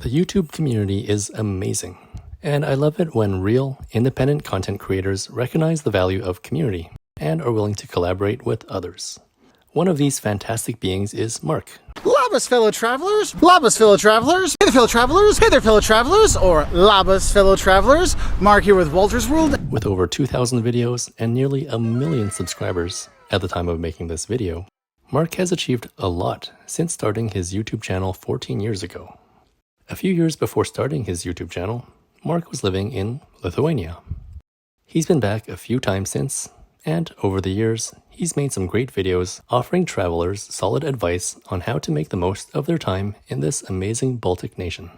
The YouTube community is amazing, and I love it when real, independent content creators recognize the value of community and are willing to collaborate with others. One of these fantastic beings is Mark. Labas, fellow travelers! Labas, fellow travelers! Hey there, fellow travelers! Hey there, fellow travelers! Or Labas, fellow travelers! Mark here with Wolters World. With over 2,000 videos and nearly 1 million subscribers at the time of making this video, Mark has achieved a lot since starting his YouTube channel 14 years ago. A few years before starting his YouTube channel, Mark was living in Lithuania. He's been back a few times since, and over the years, he's made some great videos offering travelers solid advice on how to make the most of their time in this amazing Baltic nation.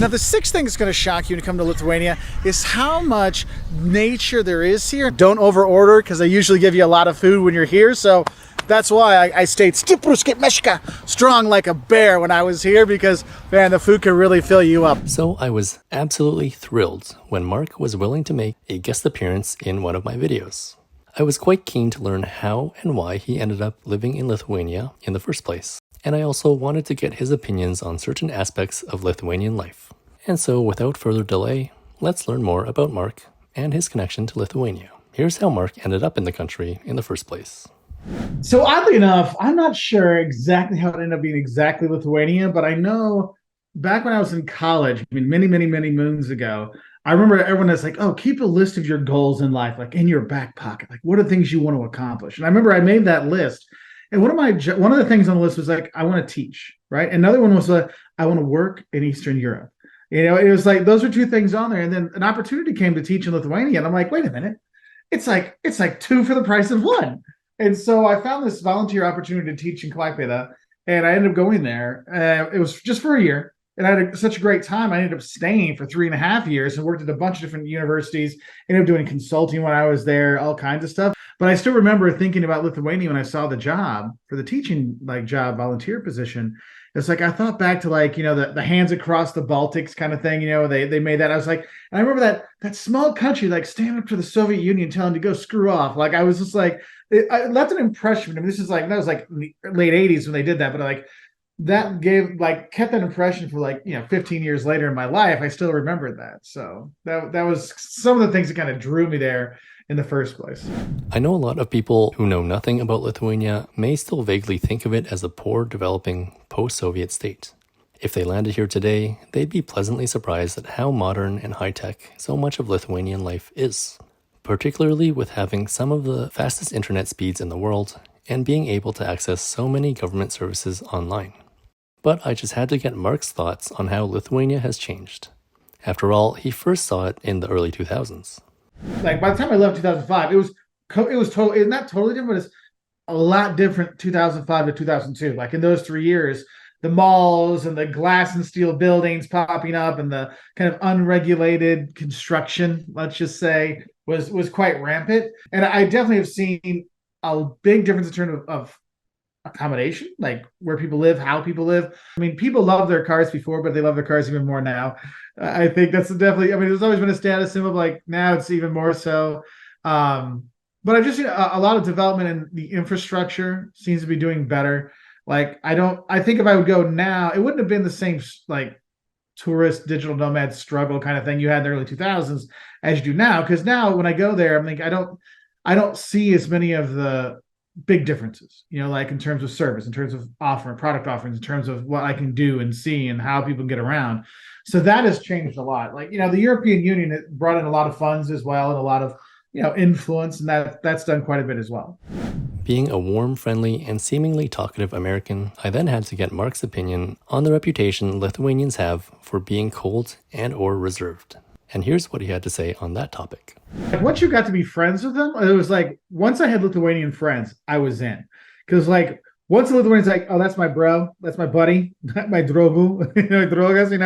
Now, the sixth thing that's going to shock you when you come to Lithuania is how much nature there is here. Don't over-order, because they usually give you a lot of food when you're here, so that's why I stayed strong like a bear when I was here, because, man, the food can really fill you up. So I was absolutely thrilled when Mark was willing to make a guest appearance in one of my videos. I was quite keen to learn how and why he ended up living in Lithuania in the first place, and I also wanted to get his opinions on certain aspects of Lithuanian life. And so without further delay, let's learn more about Mark and his connection to Lithuania. Here's how Mark ended up in the country in the first place. So oddly enough, I'm not sure exactly how it ended up being exactly Lithuania, but I know back when I was in college, I mean, many moons ago, I remember everyone that's like, oh, keep a list of your goals in life, like in your back pocket. Like, what are things you want to accomplish? And I remember I made that list. And one of the things on the list was like, I want to teach, right? Another one was I want to work in Eastern Europe. You know, it was like, those are two things on there. And then an opportunity came to teach in Lithuania. And I'm like, wait a minute. It's like two for the price of one. And so I found this volunteer opportunity to teach in Klaipėda, and I ended up going there. It was just for a year, and I had such a great time. I ended up staying for 3.5 years and worked at a bunch of different universities, ended up doing consulting when I was there, all kinds of stuff. But I still remember thinking about Lithuania when I saw the job for the teaching job volunteer position. It's like I thought back to the hands across the Baltics kind of thing. They made that. I was like, and I remember that small country standing up to the Soviet Union telling them to go screw off. Like I was just like, it left an impression. I mean, that was like in the late 80s when they did that, but that kept that impression for 15 years later in my life. I still remembered that. So that was some of the things that kind of drew me there in the first place. I know a lot of people who know nothing about Lithuania may still vaguely think of it as a poor developing post-Soviet state. If they landed here today, they'd be pleasantly surprised at how modern and high-tech so much of Lithuanian life is, particularly with having some of the fastest internet speeds in the world and being able to access so many government services online. But I just had to get Mark's thoughts on how Lithuania has changed. After all, he first saw it in the early 2000s. By the time I left 2005, it was totally, not totally different, but it's a lot different 2005 to 2002. In those 3 years, the malls and the glass and steel buildings popping up and the kind of unregulated construction, let's just say, was quite rampant. And I definitely have seen a big difference in terms of accommodation, like where people live, how people live. I mean, people love their cars before, but they love their cars even more now. I think that's definitely, I mean, there's always been a status symbol, now it's even more so. But I've just seen a lot of development in the infrastructure seems to be doing better. I think if I would go now, it wouldn't have been the same, tourist digital nomad struggle kind of thing you had in the early 2000s as you do now. Because now when I go there, I'm I don't see as many of the big differences, in terms of service, in terms of product offerings, in terms of what I can do and see and how people get around. So that has changed a lot. The European Union brought in a lot of funds as well and a lot of, influence, and that's done quite a bit as well. Being a warm, friendly, and seemingly talkative American, I then had to get Mark's opinion on the reputation Lithuanians have for being cold and or reserved. And here's what he had to say on that topic. Once you got to be friends with them, it was once I had Lithuanian friends, I was in. Because once the Lithuanian's oh, that's my bro, that's my buddy, my drogu, drogas, then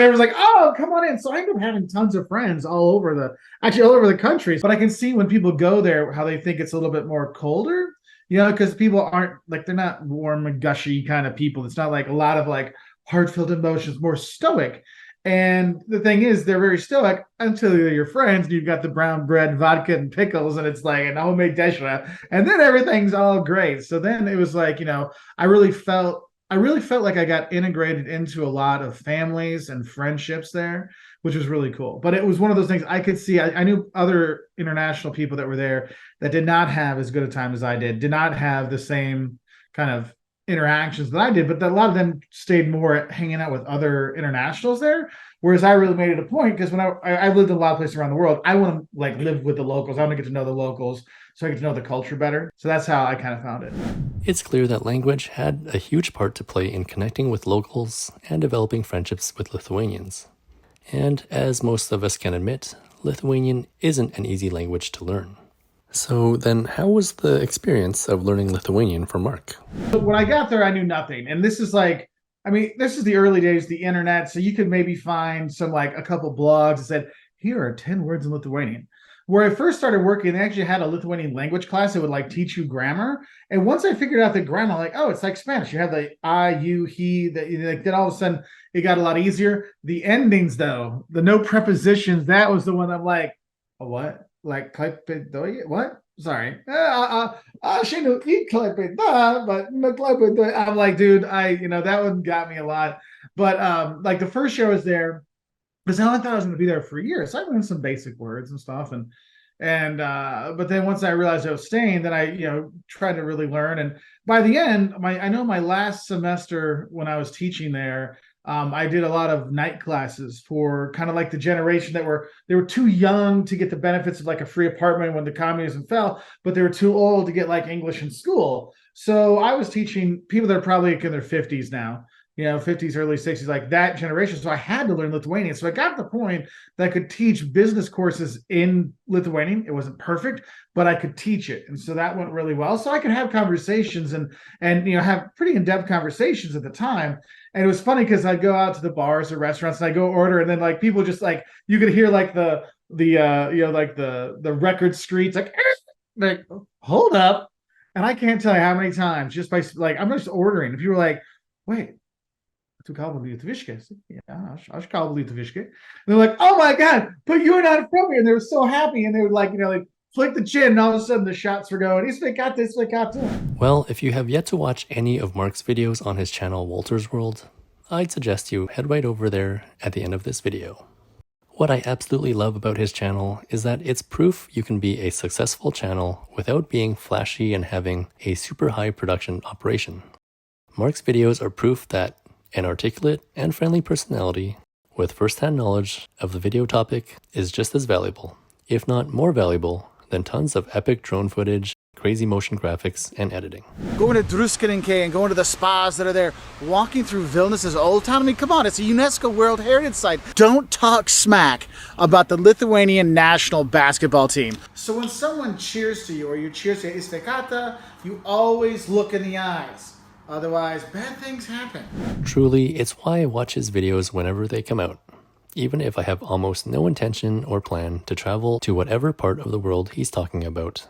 everyone's like, oh, come on in. So I ended up having tons of friends all over the country. But I can see when people go there, how they think it's a little bit more colder, because people aren't they're not warm and gushy kind of people. It's not a lot of heart-filled emotions, more stoic. And the thing is, they're very stoic until they're your friends and you've got the brown bread, vodka, and pickles, and it's an homemade deshra, and then everything's all great. So then it was I really felt I really felt like I got integrated into a lot of families and friendships there, which was really cool. But it was one of those things I could see. I knew other international people that were there that did not have as good a time as I did not have the same kind of interactions that I did, but that a lot of them stayed more hanging out with other internationals there. Whereas I really made it a point because when I've lived in a lot of places around the world, I want to like live with the locals. I want to get to know the locals so I get to know the culture better. So that's how I kind of found it. It's clear that language had a huge part to play in connecting with locals and developing friendships with Lithuanians. And as most of us can admit, Lithuanian isn't an easy language to learn. So then how was the experience of learning Lithuanian for Mark? But when I got there, I knew nothing. And this is like, I mean, this is the early days of the internet. So you could maybe find some like a couple blogs that said, here are 10 words in Lithuanian. Where I first started working, they actually had a Lithuanian language class that would like teach you grammar. And once I figured out the grammar, I'm like, oh, it's like Spanish. You have the I, you, he, that like, then all of a sudden it got a lot easier. The endings, though, the no prepositions, that was the one I'm like, oh, what? Like, what? Sorry. But I'm like, dude, that one got me a lot. But like the first year I was there, because I thought I was going to be there for a year, so I learned some basic words and stuff, but then once I realized I was staying, then I tried to really learn. And by the end, I know my last semester when I was teaching there, I did a lot of night classes for kind of like the generation they were too young to get the benefits of like a free apartment when the communism fell, but they were too old to get like English in school. So I was teaching people that are probably in their 50s now. 50s, early 60s, like that generation. So I had to learn Lithuanian. So I got to the point that I could teach business courses in Lithuanian. It wasn't perfect, but I could teach it. And so that went really well. So I could have conversations and have pretty in-depth conversations at the time. And it was funny because I'd go out to the bars or restaurants and I go order, and then like people just like, you could hear like the record streets, like hold up. And I can't tell you how many times just by like, I'm just ordering. If you were like, wait, to call yeah, I call Lithuania. They're like, oh my God, but you're not from here. And they were so happy. And they would like, like flick the chin, and all of a sudden the shots were going, Well, if you have yet to watch any of Mark's videos on his channel, Wolters World, I'd suggest you head right over there at the end of this video. What I absolutely love about his channel is that it's proof you can be a successful channel without being flashy and having a super high production operation. Mark's videos are proof that an articulate and friendly personality with first-hand knowledge of the video topic is just as valuable, if not more valuable, than tons of epic drone footage, crazy motion graphics, and editing. Going to Druskininkai and going to the spas that are there, walking through Vilnius's old town. I mean, come on, it's a UNESCO World Heritage Site. Don't talk smack about the Lithuanian national basketball team. So when someone cheers to you or you cheers to Sveikata, you always look in the eyes. Otherwise, bad things happen. Truly, it's why I watch his videos whenever they come out, even if I have almost no intention or plan to travel to whatever part of the world he's talking about.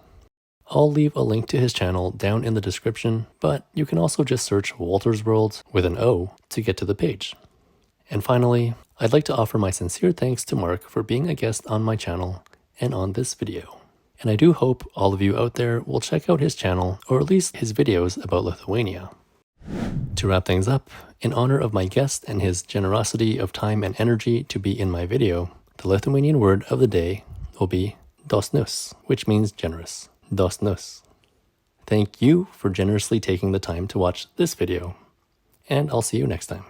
I'll leave a link to his channel down in the description, but you can also just search Wolters World with an O to get to the page. And finally, I'd like to offer my sincere thanks to Mark for being a guest on my channel and on this video. And I do hope all of you out there will check out his channel, or at least his videos about Lithuania. To wrap things up, in honor of my guest and his generosity of time and energy to be in my video, the Lithuanian word of the day will be dosnus, which means generous. Dosnus. Thank you for generously taking the time to watch this video, and I'll see you next time.